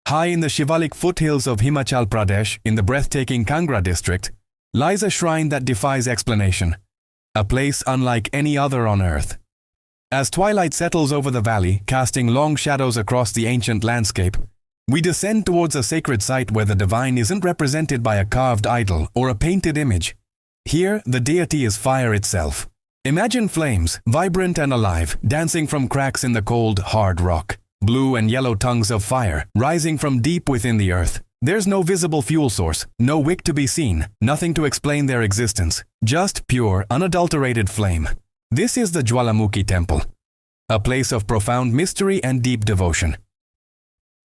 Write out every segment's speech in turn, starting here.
High in the Shivalik foothills of Himachal Pradesh, in the breathtaking Kangra district, lies a shrine that defies explanation, a place unlike any other on earth. As twilight settles over the valley, casting long shadows across the ancient landscape, we descend towards a sacred site where the divine isn't represented by a carved idol or a painted image. Here, the deity is fire itself. Imagine flames, vibrant and alive, dancing from cracks in the cold, hard rock. Blue and yellow tongues of fire, rising from deep within the earth. There's no visible fuel source, no wick to be seen, nothing to explain their existence. Just pure, unadulterated flame. This is the Jwala Devi Temple, a place of profound mystery and deep devotion.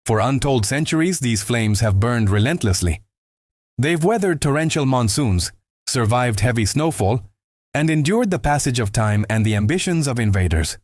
For untold centuries, these flames have burned relentlessly. They've weathered torrential monsoons, survived heavy snowfall, and endured the passage of time and the ambitions of invaders.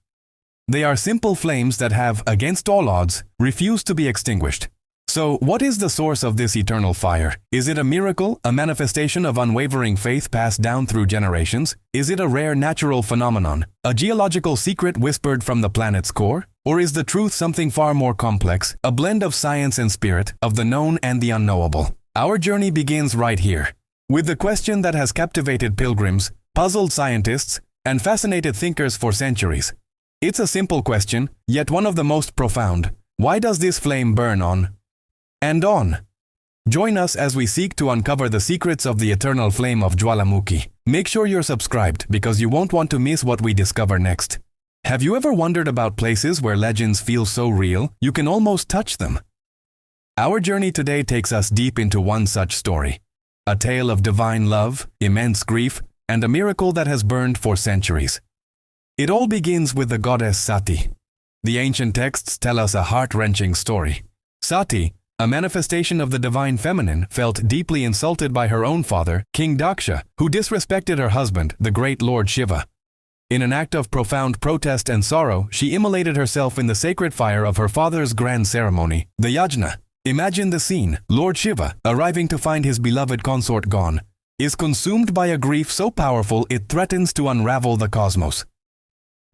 They are simple flames that have, against all odds, refused to be extinguished. So, what is the source of this eternal fire? Is it a miracle, a manifestation of unwavering faith passed down through generations? Is it a rare natural phenomenon, a geological secret whispered from the planet's core? Or is the truth something far more complex, a blend of science and spirit, of the known and the unknowable? Our journey begins right here, with the question that has captivated pilgrims, puzzled scientists, and fascinated thinkers for centuries. It's a simple question, yet one of the most profound. Why does this flame burn on and on? Join us as we seek to uncover the secrets of the eternal flame of Jwalamuki. Make sure you're subscribed because you won't want to miss what we discover next. Have you ever wondered about places where legends feel so real you can almost touch them? Our journey today takes us deep into one such story. A tale of divine love, immense grief, and a miracle that has burned for centuries. It all begins with the goddess Sati. The ancient texts tell us a heart-wrenching story. Sati, a manifestation of the divine feminine, felt deeply insulted by her own father, King Daksha, who disrespected her husband, the great Lord Shiva. In an act of profound protest and sorrow, she immolated herself in the sacred fire of her father's grand ceremony, the yajna. Imagine the scene. Lord Shiva, arriving to find his beloved consort gone, is consumed by a grief so powerful it threatens to unravel the cosmos.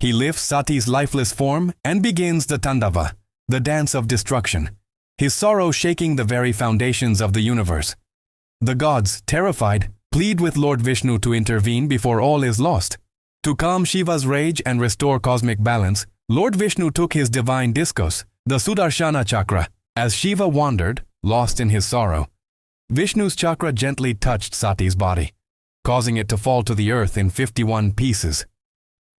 He lifts Sati's lifeless form and begins the Tandava, the dance of destruction, his sorrow shaking the very foundations of the universe. The gods, terrified, plead with Lord Vishnu to intervene before all is lost. To calm Shiva's rage and restore cosmic balance, Lord Vishnu took his divine discus, the Sudarshana chakra. As Shiva wandered, lost in his sorrow, Vishnu's chakra gently touched Sati's body, causing it to fall to the earth in 51 pieces.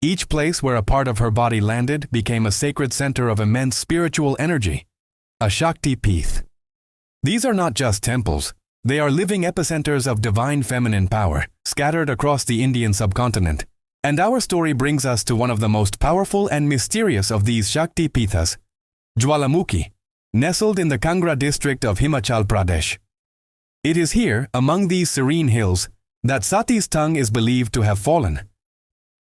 Each place where a part of her body landed became a sacred center of immense spiritual energy, a Shakti Peeth. These are not just temples, they are living epicenters of divine feminine power, scattered across the Indian subcontinent. And our story brings us to one of the most powerful and mysterious of these Shakti Peethas, Jwalamuki, nestled in the Kangra district of Himachal Pradesh. It is here, among these serene hills, that Sati's tongue is believed to have fallen.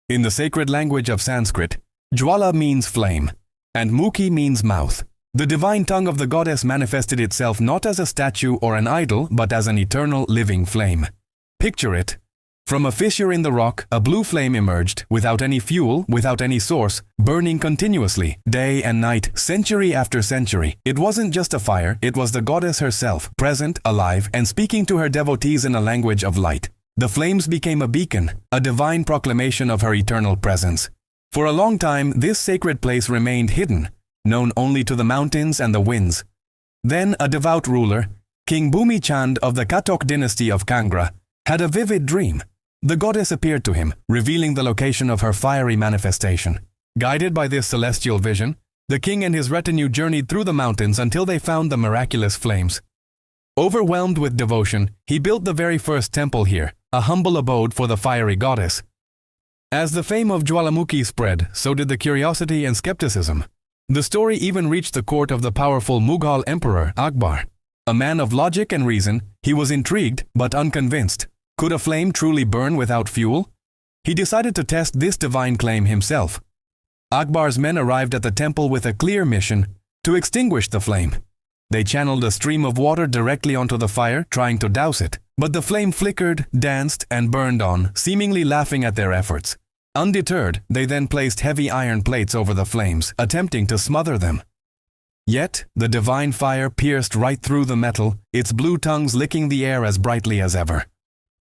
In the sacred language of Sanskrit, Jwala means flame, and Mukhi means mouth. The divine tongue of the goddess manifested itself not as a statue or an idol, but as an eternal living flame. Picture it. From a fissure in the rock, a blue flame emerged, without any fuel, without any source, burning continuously, day and night, century after century. It wasn't just a fire, it was the goddess herself, present, alive, and speaking to her devotees in a language of light. The flames became a beacon, a divine proclamation of her eternal presence. For a long time, this sacred place remained hidden, known only to the mountains and the winds. Then a devout ruler, King Bhumi Chand of the Katok dynasty of Kangra, had a vivid dream. The goddess appeared to him, revealing the location of her fiery manifestation. Guided by this celestial vision, the king and his retinue journeyed through the mountains until they found the miraculous flames. Overwhelmed with devotion, he built the very first temple here, a humble abode for the fiery goddess. As the fame of Jwalamuki spread, so did the curiosity and skepticism. The story even reached the court of the powerful Mughal emperor Akbar. A man of logic and reason, he was intrigued but unconvinced. Could a flame truly burn without fuel? He decided to test this divine claim himself. Akbar's men arrived at the temple with a clear mission: to extinguish the flame. They channeled a stream of water directly onto the fire, trying to douse it. But the flame flickered, danced, and burned on, seemingly laughing at their efforts. Undeterred, they then placed heavy iron plates over the flames, attempting to smother them. Yet, the divine fire pierced right through the metal, its blue tongues licking the air as brightly as ever.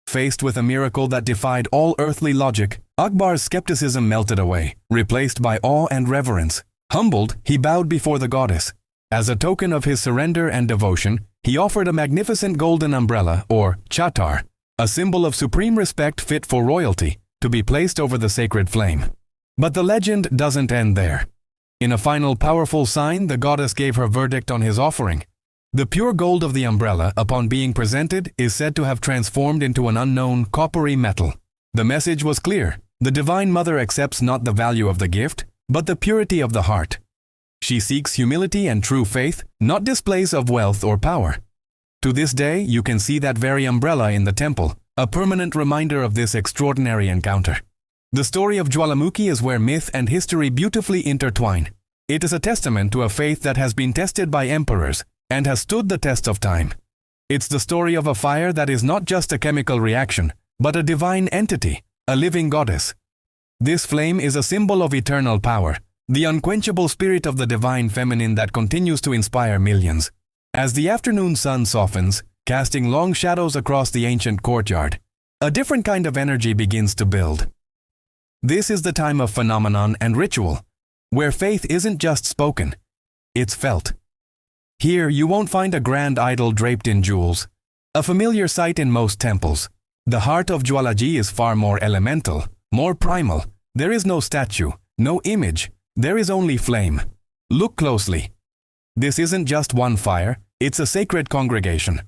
Faced with a miracle that defied all earthly logic, Akbar's skepticism melted away, replaced by awe and reverence. Humbled, he bowed before the goddess. As a token of his surrender and devotion, he offered a magnificent golden umbrella, or chatar, a symbol of supreme respect fit for royalty, to be placed over the sacred flame. But the legend doesn't end there. In a final powerful sign, the goddess gave her verdict on his offering. The pure gold of the umbrella, upon being presented, is said to have transformed into an unknown, coppery metal. The message was clear. The Divine Mother accepts not the value of the gift, but the purity of the heart. She seeks humility and true faith, not displays of wealth or power. To this day, you can see that very umbrella in the temple, a permanent reminder of this extraordinary encounter. The story of Jwalamukhi is where myth and history beautifully intertwine. It is a testament to a faith that has been tested by emperors and has stood the test of time. It's the story of a fire that is not just a chemical reaction, but a divine entity, a living goddess. This flame is a symbol of eternal power, the unquenchable spirit of the divine feminine that continues to inspire millions. As the afternoon sun softens, casting long shadows across the ancient courtyard, a different kind of energy begins to build. This is the time of phenomenon and ritual, where faith isn't just spoken, it's felt. Here you won't find a grand idol draped in jewels, a familiar sight in most temples. The heart of Jwalaji is far more elemental, more primal. There is no statue, no image, there is only flame. Look closely. This isn't just one fire, it's a sacred congregation.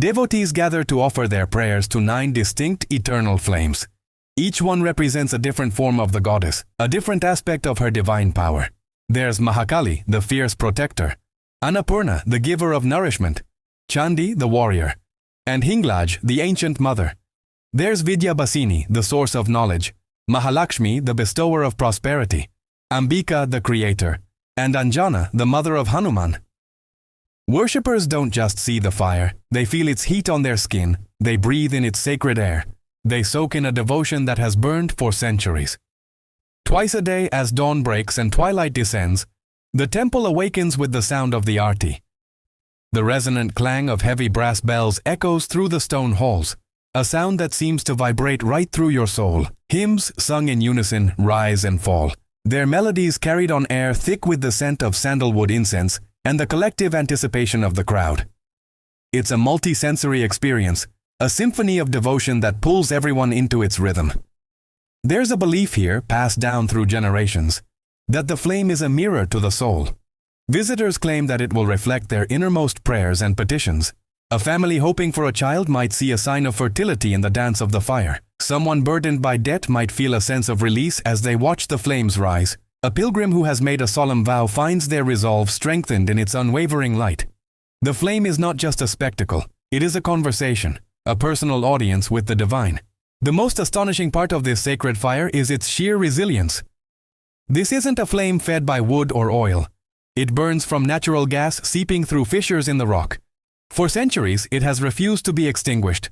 Devotees gather to offer their prayers to 9 distinct eternal flames. Each one represents a different form of the goddess, a different aspect of her divine power. There's Mahakali, the fierce protector, Annapurna, the giver of nourishment, Chandi, the warrior, and Hinglaj, the ancient mother. There's Vidyabhasini, the source of knowledge, Mahalakshmi, the bestower of prosperity, Ambika, the creator, and Anjana, the mother of Hanuman. Worshippers don't just see the fire, they feel its heat on their skin, they breathe in its sacred air, they soak in a devotion that has burned for centuries. Twice a day, as dawn breaks and twilight descends, the temple awakens with the sound of the arti. The resonant clang of heavy brass bells echoes through the stone halls, a sound that seems to vibrate right through your soul. Hymns sung in unison rise and fall, their melodies carried on air thick with the scent of sandalwood incense and the collective anticipation of the crowd. It's a multi-sensory experience, a symphony of devotion that pulls everyone into its rhythm. There's a belief here, passed down through generations, that the flame is a mirror to the soul. Visitors claim that it will reflect their innermost prayers and petitions. A family hoping for a child might see a sign of fertility in the dance of the fire. Someone burdened by debt might feel a sense of release as they watch the flames rise. A pilgrim who has made a solemn vow finds their resolve strengthened in its unwavering light. The flame is not just a spectacle, it is a conversation, a personal audience with the divine. The most astonishing part of this sacred fire is its sheer resilience. This isn't a flame fed by wood or oil. It burns from natural gas seeping through fissures in the rock. For centuries, it has refused to be extinguished.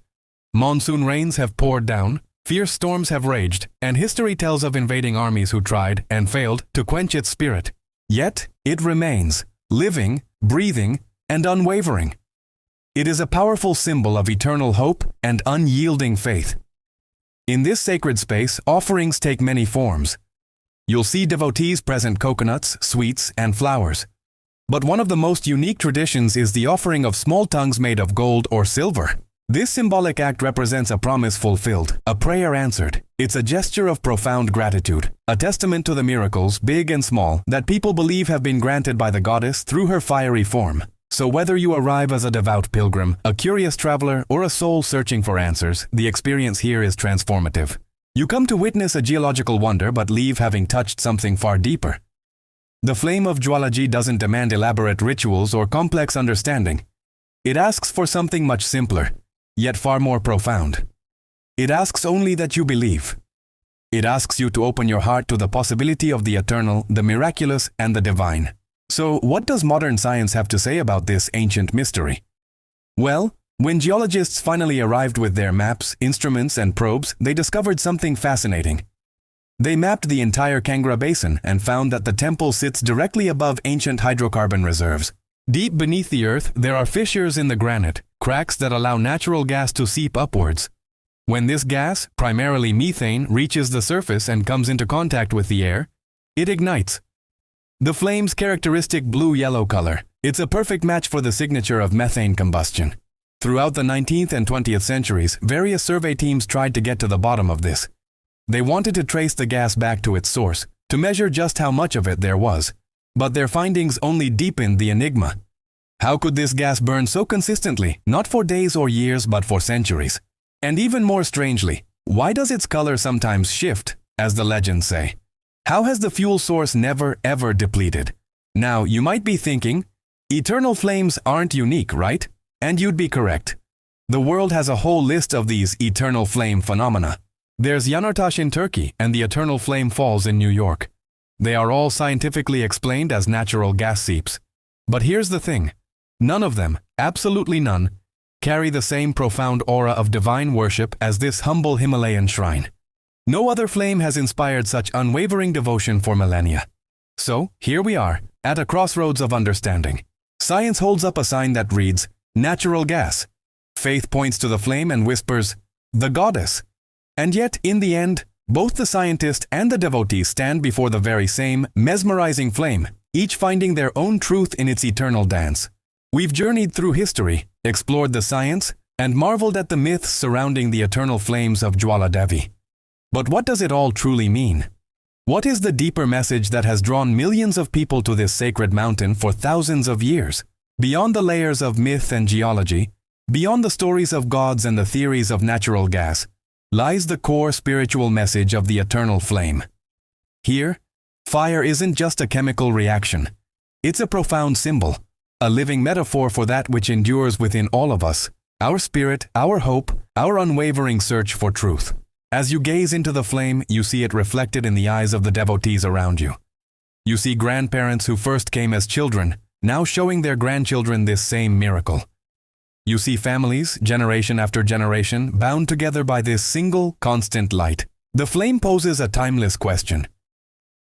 Monsoon rains have poured down, fierce storms have raged, and history tells of invading armies who tried and failed to quench its spirit. Yet, it remains, living, breathing, and unwavering. It is a powerful symbol of eternal hope and unyielding faith. In this sacred space, offerings take many forms. You'll see devotees present coconuts, sweets, and flowers. But one of the most unique traditions is the offering of small tongues made of gold or silver. This symbolic act represents a promise fulfilled, a prayer answered. It's a gesture of profound gratitude, a testament to the miracles, big and small, that people believe have been granted by the goddess through her fiery form. So whether you arrive as a devout pilgrim, a curious traveler, or a soul searching for answers, the experience here is transformative. You come to witness a geological wonder but leave having touched something far deeper. The flame of Jwalaji doesn't demand elaborate rituals or complex understanding. It asks for something much simpler, yet far more profound. It asks only that you believe. It asks you to open your heart to the possibility of the eternal, the miraculous, and the divine. So, what does modern science have to say about this ancient mystery? Well, when geologists finally arrived with their maps, instruments, and probes, they discovered something fascinating. They mapped the entire Kangra basin and found that the temple sits directly above ancient hydrocarbon reserves. Deep beneath the earth, there are fissures in the granite, cracks that allow natural gas to seep upwards. When this gas, primarily methane, reaches the surface and comes into contact with the air, it ignites. The flame's characteristic blue-yellow color, it's a perfect match for the signature of methane combustion. Throughout the 19th and 20th centuries, various survey teams tried to get to the bottom of this. They wanted to trace the gas back to its source, to measure just how much of it there was. But their findings only deepened the enigma. How could this gas burn so consistently, not for days or years, but for centuries? And even more strangely, why does its color sometimes shift, as the legends say? How has the fuel source never ever depleted? Now, you might be thinking, eternal flames aren't unique, right? And you'd be correct. The world has a whole list of these eternal flame phenomena. There's Yanartaş in Turkey and the Eternal Flame Falls in New York. They are all scientifically explained as natural gas seeps. But here's the thing. None of them, absolutely none, carry the same profound aura of divine worship as this humble Himalayan shrine. No other flame has inspired such unwavering devotion for millennia. So, here we are, at a crossroads of understanding. Science holds up a sign that reads, natural gas. Faith points to the flame and whispers, the goddess. And yet, in the end, both the scientist and the devotee stand before the very same mesmerizing flame, each finding their own truth in its eternal dance. We've journeyed through history, explored the science, and marveled at the myths surrounding the eternal flames of Jwala Devi. But what does it all truly mean? What is the deeper message that has drawn millions of people to this sacred mountain for thousands of years? Beyond the layers of myth and geology, beyond the stories of gods and the theories of natural gas, lies the core spiritual message of the eternal flame. Here, fire isn't just a chemical reaction. It's a profound symbol, a living metaphor for that which endures within all of us, our spirit, our hope, our unwavering search for truth. As you gaze into the flame, you see it reflected in the eyes of the devotees around you. You see grandparents who first came as children, now showing their grandchildren this same miracle. You see families, generation after generation, bound together by this single, constant light. The flame poses a timeless question.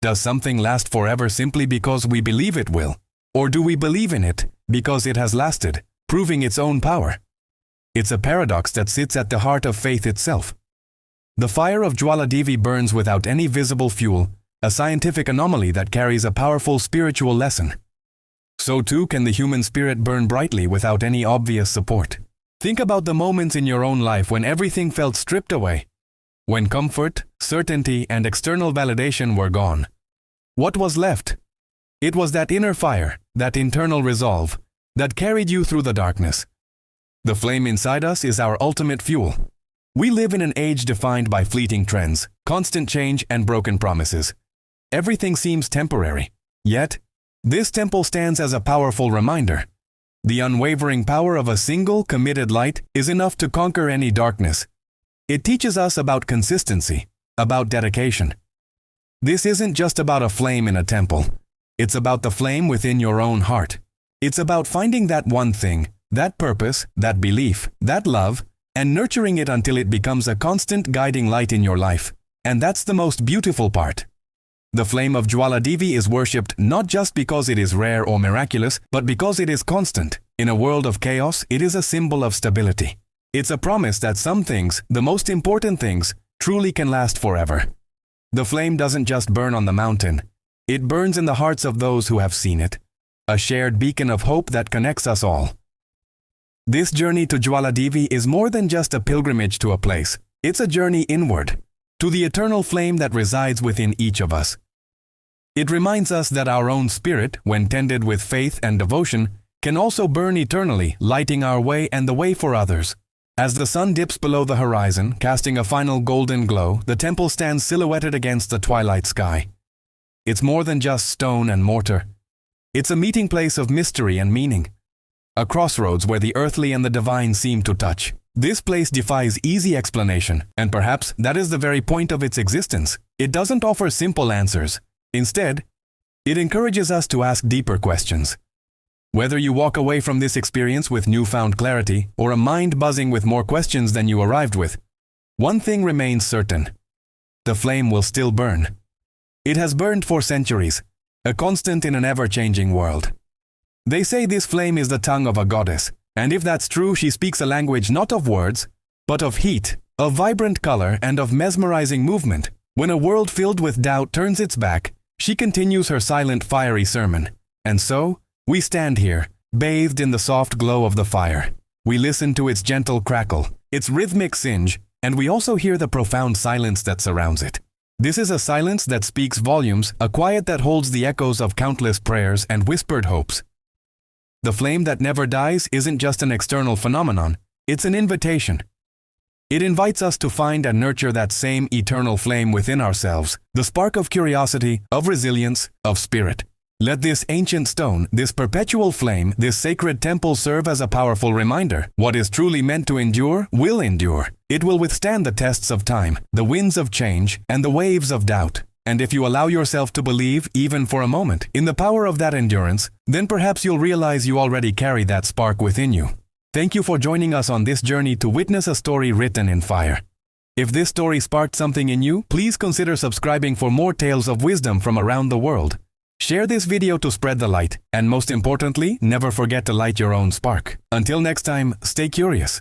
Does something last forever simply because we believe it will? Or do we believe in it because it has lasted, proving its own power? It's a paradox that sits at the heart of faith itself. The fire of Jwala Devi burns without any visible fuel, a scientific anomaly that carries a powerful spiritual lesson. So too can the human spirit burn brightly without any obvious support. Think about the moments in your own life when everything felt stripped away. When comfort, certainty, and external validation were gone. What was left? It was that inner fire, that internal resolve, that carried you through the darkness. The flame inside us is our ultimate fuel. We live in an age defined by fleeting trends, constant change, and broken promises. Everything seems temporary. Yet, this temple stands as a powerful reminder. The unwavering power of a single, committed light is enough to conquer any darkness. It teaches us about consistency, about dedication. This isn't just about a flame in a temple. It's about the flame within your own heart. It's about finding that one thing, that purpose, that belief, that love, and nurturing it until it becomes a constant guiding light in your life. And that's the most beautiful part. The flame of Jwala Devi is worshipped not just because it is rare or miraculous, but because it is constant. In a world of chaos, it is a symbol of stability. It's a promise that some things, the most important things, truly can last forever. The flame doesn't just burn on the mountain. It burns in the hearts of those who have seen it, a shared beacon of hope that connects us all. This journey to Jwala Devi is more than just a pilgrimage to a place. It's a journey inward, to the eternal flame that resides within each of us. It reminds us that our own spirit, when tended with faith and devotion, can also burn eternally, lighting our way and the way for others. As the sun dips below the horizon, casting a final golden glow, the temple stands silhouetted against the twilight sky. It's more than just stone and mortar. It's a meeting place of mystery and meaning. A crossroads where the earthly and the divine seem to touch. This place defies easy explanation, and perhaps that is the very point of its existence. It doesn't offer simple answers. Instead, it encourages us to ask deeper questions. Whether you walk away from this experience with newfound clarity or a mind buzzing with more questions than you arrived with, one thing remains certain. the flame will still burn. It has burned for centuries, a constant in an ever-changing world. They say this flame is the tongue of a goddess, and if that's true, she speaks a language not of words, but of heat, of vibrant color, and of mesmerizing movement. When a world filled with doubt turns its back, she continues her silent, fiery sermon. And so, we stand here, bathed in the soft glow of the fire. We listen to its gentle crackle, its rhythmic singe, and we also hear the profound silence that surrounds it. This is a silence that speaks volumes, a quiet that holds the echoes of countless prayers and whispered hopes. The flame that never dies isn't just an external phenomenon, it's an invitation. It invites us to find and nurture that same eternal flame within ourselves, the spark of curiosity, of resilience, of spirit. Let this ancient stone, this perpetual flame, this sacred temple serve as a powerful reminder. What is truly meant to endure will endure. It will withstand the tests of time, the winds of change, and the waves of doubt. And if you allow yourself to believe, even for a moment, in the power of that endurance, then perhaps you'll realize you already carry that spark within you. Thank you for joining us on this journey to witness a story written in fire. If this story sparked something in you, please consider subscribing for more tales of wisdom from around the world. Share this video to spread the light, and most importantly, never forget to light your own spark. Until next time, stay curious.